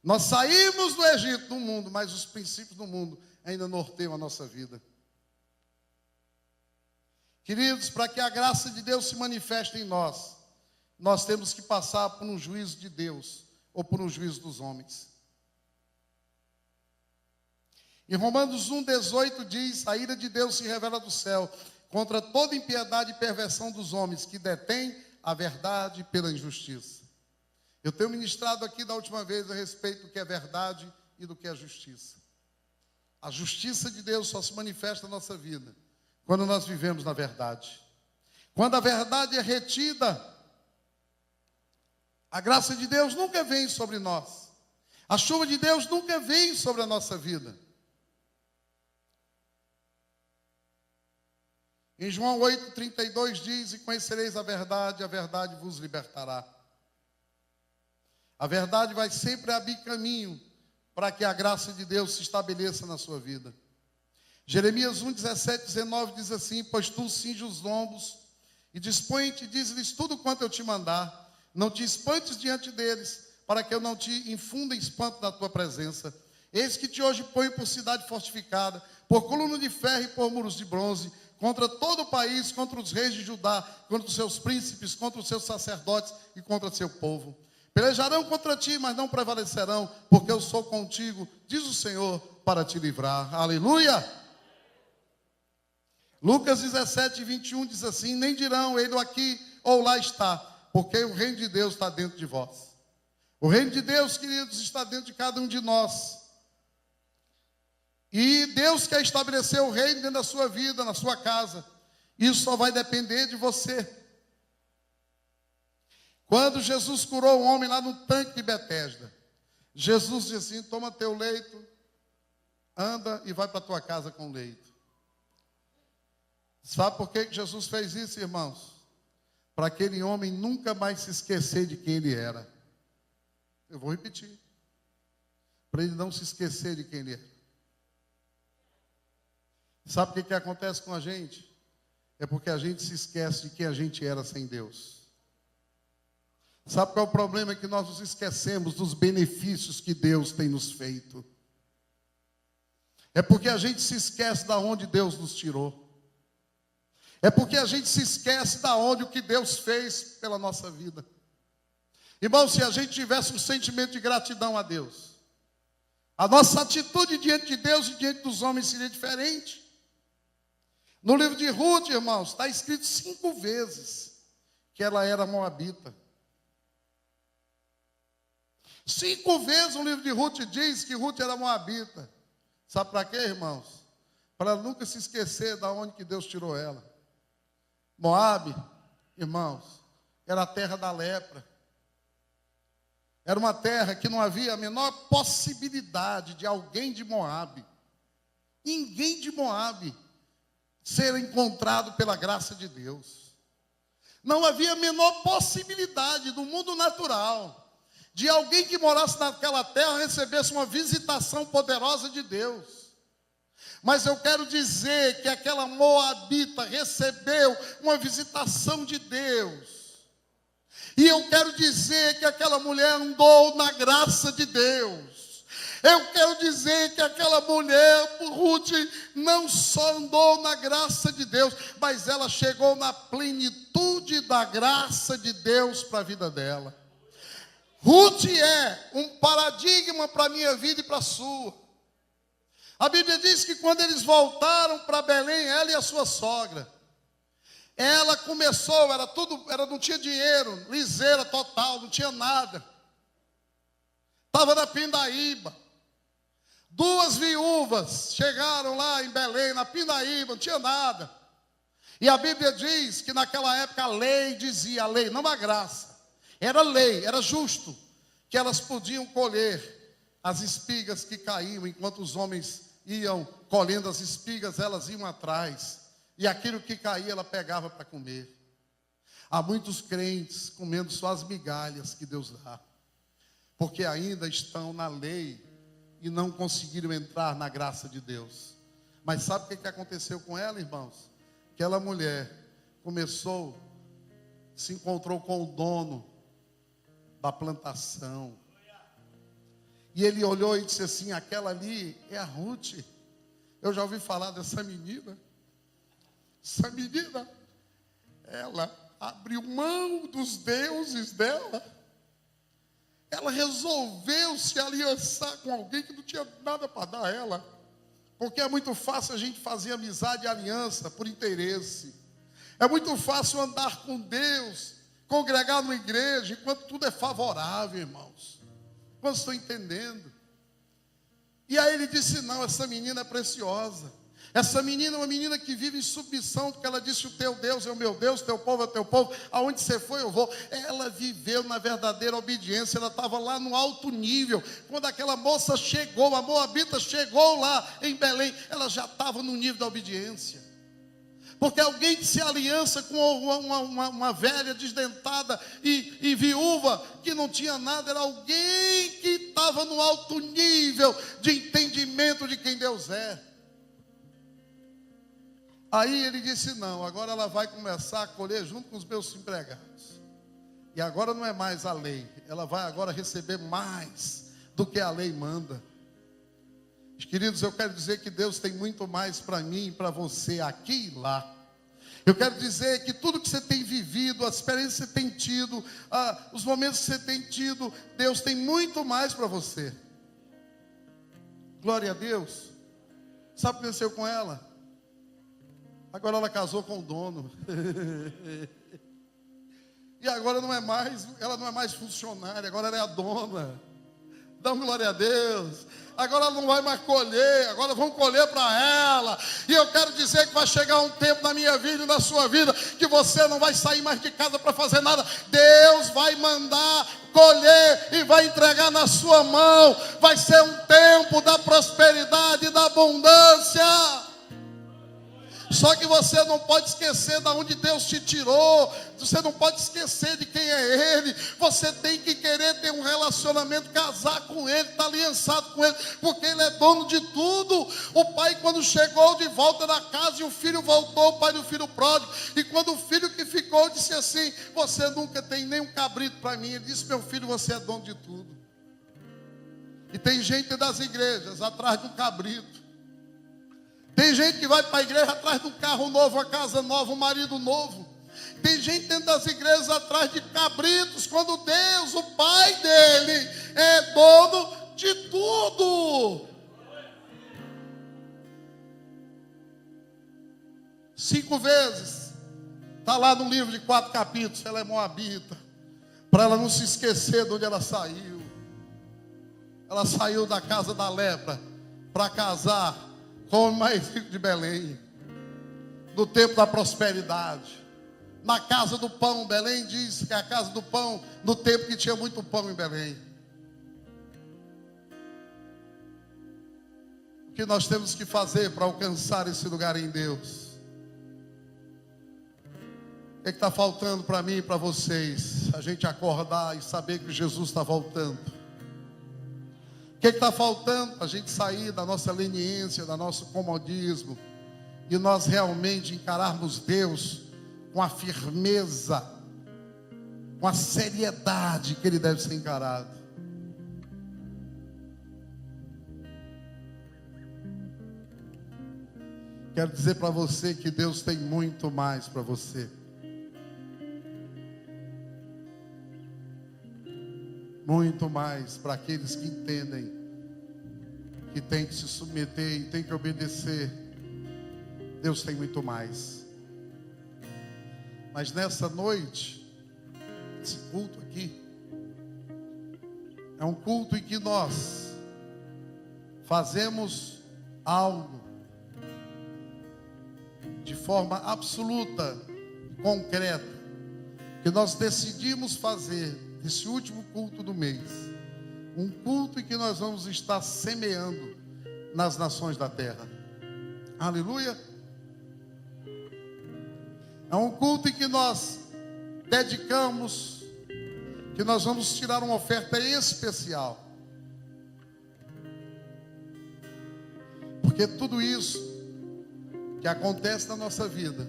Nós saímos do Egito, do mundo, mas os princípios do mundo ainda norteiam a nossa vida. Queridos, para que a graça de Deus se manifeste em nós, nós temos que passar por um juízo de Deus ou por um juízo dos homens. Em Romanos 1,18 diz: a ira de Deus se revela do céu contra toda impiedade e perversão dos homens que detêm a verdade pela injustiça. Eu tenho ministrado aqui da última vez a respeito do que é verdade e do que é justiça. A justiça de Deus só se manifesta na nossa vida quando nós vivemos na verdade. Quando a verdade é retida, a graça de Deus nunca vem sobre nós. A chuva de Deus nunca vem sobre a nossa vida. Em João 8,32 diz: e conhecereis a verdade vos libertará. A verdade vai sempre abrir caminho para que a graça de Deus se estabeleça na sua vida. Jeremias 1,17, 19 diz assim: pois tu cinges os lombos e dispõe-te e diz-lhes tudo quanto eu te mandar. Não te espantes diante deles, para que eu não te infunda espanto na tua presença. Eis que te hoje ponho por cidade fortificada, por coluna de ferro e por muros de bronze, contra todo o país, contra os reis de Judá, contra os seus príncipes, contra os seus sacerdotes e contra o seu povo. Pelejarão contra ti, mas não prevalecerão, porque eu sou contigo, diz o Senhor, para te livrar. Aleluia! Lucas 17, 21 diz assim: nem dirão, ele aqui ou lá está, porque o reino de Deus está dentro de vós. O reino de Deus, queridos, está dentro de cada um de nós. E Deus quer estabelecer o reino dentro da sua vida, na sua casa. Isso só vai depender de você. Quando Jesus curou o homem lá no tanque de Betesda, Jesus disse assim: toma teu leito, anda e vai para a tua casa com o leito. Sabe por que Jesus fez isso, irmãos? Para aquele homem nunca mais se esquecer de quem ele era. Eu vou repetir. Para ele não se esquecer de quem ele era. Sabe o que acontece com a gente? É porque a gente se esquece de quem a gente era sem Deus. Sabe qual é o problema? É que nós nos esquecemos dos benefícios que Deus tem nos feito. É porque a gente se esquece de onde Deus nos tirou. É porque a gente se esquece de onde o que Deus fez pela nossa vida. Irmão, se a gente tivesse um sentimento de gratidão a Deus, A nossa atitude diante de Deus e diante dos homens seria diferente. No livro de Ruth, irmãos, está escrito 5 vezes que ela era moabita. 5 vezes o livro de Ruth diz que Ruth era moabita. Sabe para quê, irmãos? Para ela nunca se esquecer de onde que Deus tirou ela. Moabe, irmãos, era a terra da lepra. Era uma terra que não havia a menor possibilidade de alguém de Moabe, ninguém de Moabe, ser encontrado pela graça de Deus. Não havia a menor possibilidade do mundo natural de alguém que morasse naquela terra recebesse uma visitação poderosa de Deus. Mas eu quero dizer que aquela moabita recebeu uma visitação de Deus. E eu quero dizer que aquela mulher andou na graça de Deus. Eu quero dizer que aquela mulher, Ruth, não só andou na graça de Deus, mas ela chegou na plenitude da graça de Deus para a vida dela. Ruth é um paradigma para a minha vida e para a sua. A Bíblia diz que quando eles voltaram para Belém, ela e a sua sogra, ela começou, ela não tinha dinheiro, liseira total, não tinha nada. Estava na pindaíba. 2 viúvas chegaram lá em Belém, na pindaíba, não tinha nada. E a Bíblia diz que naquela época a lei dizia, a lei, não a graça, era lei, era justo, que elas podiam colher as espigas que caíam, enquanto os homens iam colhendo as espigas, elas iam atrás. E aquilo que caía, ela pegava para comer. Há muitos crentes comendo só as migalhas que Deus dá, porque ainda estão na lei e não conseguiram entrar na graça de Deus. Mas sabe o que aconteceu com ela, irmãos? Aquela mulher se encontrou com o dono da plantação. E ele olhou e disse assim, aquela ali é a Ruth. Eu já ouvi falar dessa menina. Essa menina, ela abriu mão dos deuses dela. Ela resolveu se aliançar com alguém que não tinha nada para dar a ela. Porque é muito fácil a gente fazer amizade e aliança por interesse. É muito fácil andar com Deus, congregar numa igreja, enquanto tudo é favorável, irmãos. Quantos estão entendendo? E aí ele disse, não, essa menina é preciosa. Essa menina é uma menina que vive em submissão, porque ela disse, o teu Deus é o meu Deus, teu povo é o teu povo, aonde você foi eu vou. Ela viveu na verdadeira obediência, ela estava lá no alto nível. Quando aquela moça chegou, a moabita chegou lá em Belém, ela já estava no nível da obediência. Porque alguém que se aliança com uma velha desdentada e viúva, que não tinha nada, era alguém que estava no alto nível de entendimento de quem Deus é. Aí ele disse, não, agora ela vai começar a colher junto com os meus empregados. E agora não é mais a lei, ela vai agora receber mais do que a lei manda. Queridos, eu quero dizer que Deus tem muito mais para mim e para você aqui e lá. Eu quero dizer que tudo que você tem vivido, as experiências que você tem tido, os momentos que você tem tido, Deus tem muito mais para você. Glória a Deus. Sabe o que aconteceu com ela? Agora ela casou com o dono. E agora ela não é mais funcionária, agora ela é a dona. Dá uma glória a Deus. Agora ela não vai mais colher, agora vão colher para ela. E eu quero dizer que vai chegar um tempo na minha vida e na sua vida que você não vai sair mais de casa para fazer nada. Deus vai mandar colher e vai entregar na sua mão. Vai ser um tempo da prosperidade e da abundância. Só que você não pode esquecer de onde Deus te tirou. Você não pode esquecer de quem é Ele. Você tem que querer ter um relacionamento, casar com Ele, estar aliançado com Ele, porque Ele é dono de tudo. O pai, quando chegou de volta da casa e o filho voltou, o pai do filho pródigo, e quando o filho que ficou disse assim, você nunca tem nem um cabrito para mim, ele disse, meu filho, você é dono de tudo. E tem gente das igrejas atrás de um cabrito. Tem gente que vai para a igreja atrás de um carro novo, uma casa nova, um marido novo. Tem gente dentro das igrejas atrás de cabritos, quando Deus, o Pai dele, é dono de tudo. 5 vezes. Está lá no livro de 4 capítulos. Ela é moabita. Para ela não se esquecer de onde ela saiu. Ela saiu da casa da lepra para casar com o homem mais rico de Belém. No tempo da prosperidade. Na casa do pão. Belém diz que é a casa do pão. No tempo que tinha muito pão em Belém. O que nós temos que fazer para alcançar esse lugar em Deus? O que está faltando para mim e para vocês? A gente acordar e saber que Jesus está voltando. O que está faltando para a gente sair da nossa leniência, do nosso comodismo, e nós realmente encararmos Deus com a firmeza, com a seriedade que Ele deve ser encarado? Quero dizer para você que Deus tem muito mais para você. Muito mais para aqueles que entendem que tem que se submeter e tem que obedecer. Deus tem muito mais. Mas nessa noite, esse culto aqui é um culto em que nós fazemos algo de forma absoluta, concreta, que nós decidimos fazer esse último culto do mês, um culto em que nós vamos estar semeando nas nações da terra. Aleluia! É um culto em que nós dedicamos, que nós vamos tirar uma oferta especial. Porque tudo isso que acontece na nossa vida,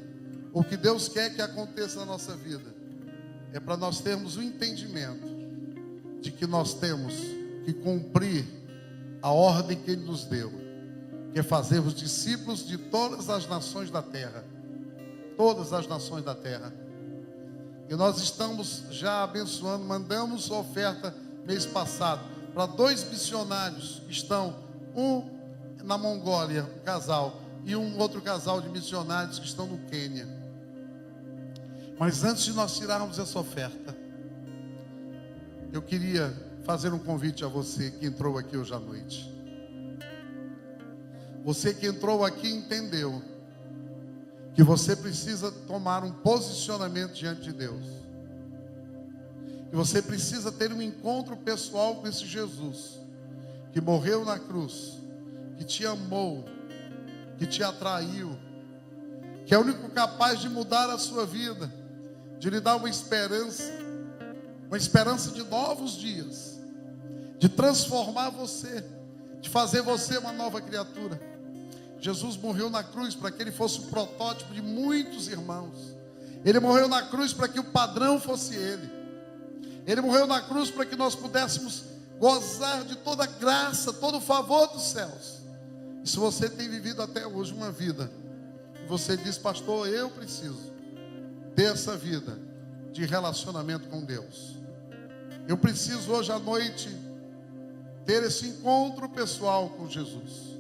o que Deus quer que aconteça na nossa vida, é para nós termos o entendimento de que nós temos que cumprir a ordem que Ele nos deu, que é fazermos discípulos de todas as nações da terra. Todas as nações da terra. E nós estamos já abençoando, mandamos oferta mês passado para 2 missionários que estão, um na Mongólia, um casal, e um outro casal de missionários que estão no Quênia. Mas antes de nós tirarmos essa oferta, eu queria fazer um convite a você que entrou aqui hoje à noite. Você que entrou aqui entendeu que você precisa tomar um posicionamento diante de Deus. Que você precisa ter um encontro pessoal com esse Jesus que morreu na cruz, que te amou, que te atraiu, que é o único capaz de mudar a sua vida, de lhe dar uma esperança de novos dias, de transformar você, de fazer você uma nova criatura. Jesus morreu na cruz para que Ele fosse o protótipo de muitos irmãos. Ele morreu na cruz para que o padrão fosse Ele. Ele morreu na cruz para que nós pudéssemos gozar de toda a graça, todo o favor dos céus. E se você tem vivido até hoje uma vida, e você diz: pastor, eu preciso dessa vida de relacionamento com Deus. Eu preciso hoje à noite ter esse encontro pessoal com Jesus.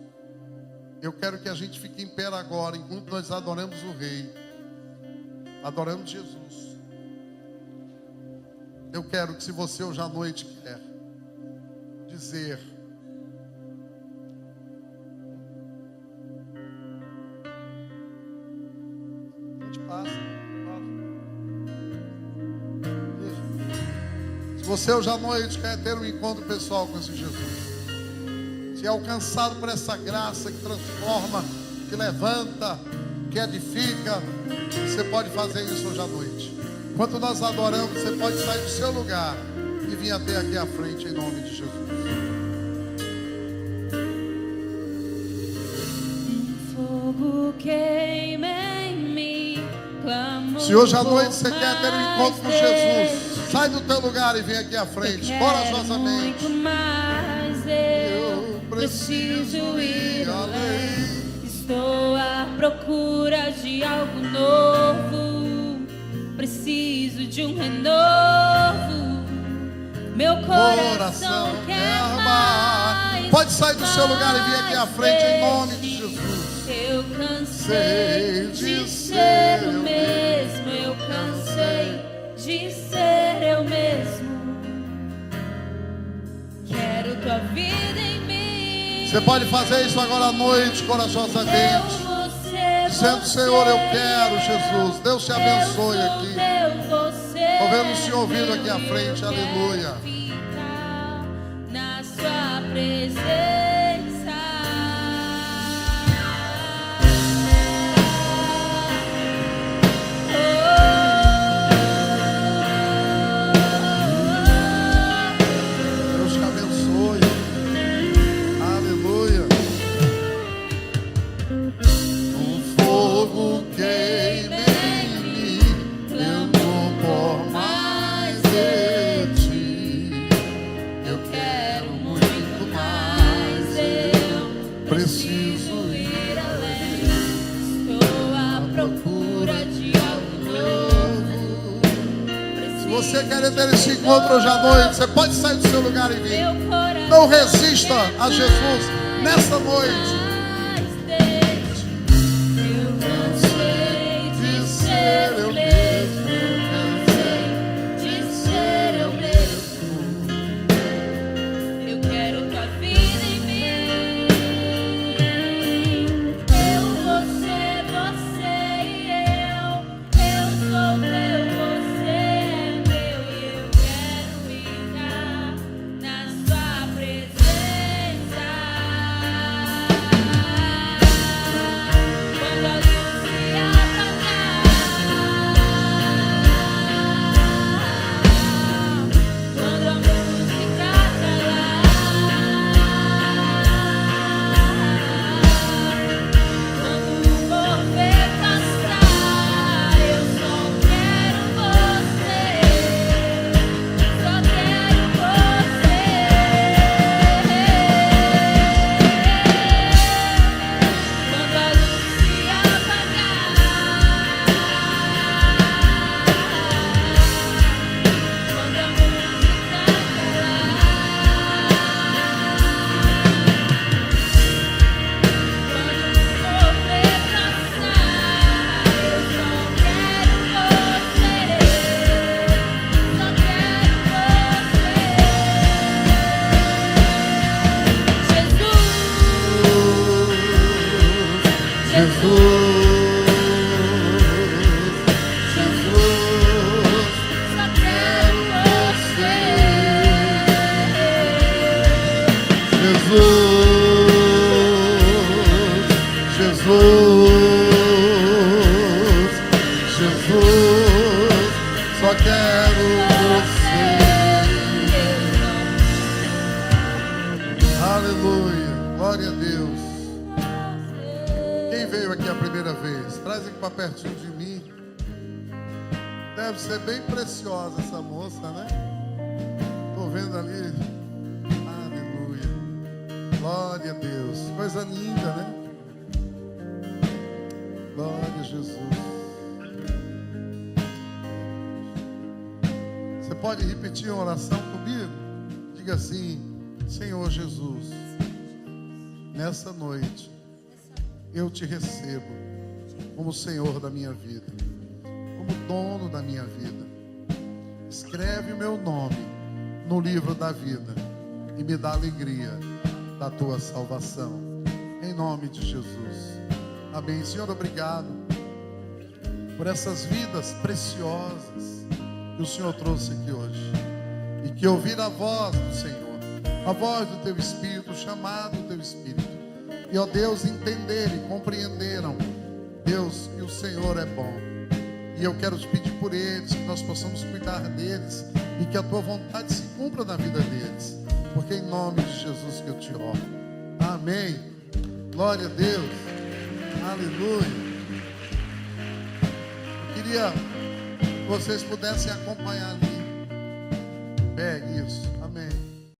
Eu quero que a gente fique em pé agora, enquanto nós adoramos o Rei, adoramos Jesus. Eu quero que, se você hoje à noite quer dizer: a gente passa. Se você hoje à noite quer ter um encontro pessoal com esse Jesus, se é alcançado por essa graça que transforma, que levanta, que edifica, você pode fazer isso hoje à noite. Enquanto nós adoramos, você pode sair do seu lugar e vir até aqui à frente, em nome de Jesus. Fogo queima em mim, clamor. Se hoje à noite você quer ter um encontro com Jesus, sai do teu lugar e vem aqui à frente, corajosamente. Muito mais eu preciso ir além. Estou à procura de algo novo. Preciso de um renovo. Meu coração quer mais. pode sair do seu lugar e vir aqui à frente em nome de Jesus. Eu cansei de ser o mesmo. Eu cansei de ser eu mesmo. Quero tua vida em mim. Você pode fazer isso agora à noite, coraçosamente, dizendo: Senhor, eu quero, Jesus. Deus te abençoe aqui. Estou vendo o Senhor vindo aqui à frente, aleluia. Na sua presença. Deus te abençoe. Aleluia. O fogo queima em mim, eu por mais de ti. Eu quero muito mais. Eu preciso ir além. Estou à procura de algo novo. Se você quer ter esse encontro hoje à noite, você pode sair do seu lugar e vir. Meu coração Não resista a Jesus nessa noite. eu cansei de ser eu mesmo. Eu cansei de ser eu mesmo. Eu quero tua vida em mim. Eu, você e eu. Eu sou teu, você é meu. E eu quero ficar na sua presença. Quando a luz se apagar, quando a música calar, quando o correr passar, eu só quero você, só quero você. Quando a luz se apagar, quando a música calar, quando o correr passar, eu só quero você, só quero você. Jesus, só quero você. Jesus, só quero você. Aleluia, glória a Deus. Quem veio aqui a primeira vez? Traz aqui para pertinho de mim. Deve ser bem preciosa essa moça, né? Estou vendo ali. Aleluia. Glória a Deus. Coisa linda, né? Glória a Jesus. Você pode repetir uma oração comigo? Diga assim: Senhor Jesus, nessa noite eu te recebo como Senhor da minha vida, como dono da minha vida. Escreve o meu nome no livro da vida e me dá alegria da tua salvação, em nome de Jesus. Amém. Senhor, obrigado por essas vidas preciosas que o Senhor trouxe aqui hoje, e que ouvir a voz do Senhor, a voz do teu Espírito, o chamado do teu Espírito, e ó Deus, entenderam e compreenderam, Deus, que o Senhor é bom. E eu quero te pedir por eles, que nós possamos cuidar deles e que a tua vontade se cumpra na vida deles, porque é em nome de Jesus que eu te oro. Amém. Glória a Deus. Aleluia. Eu queria que vocês pudessem acompanhar ali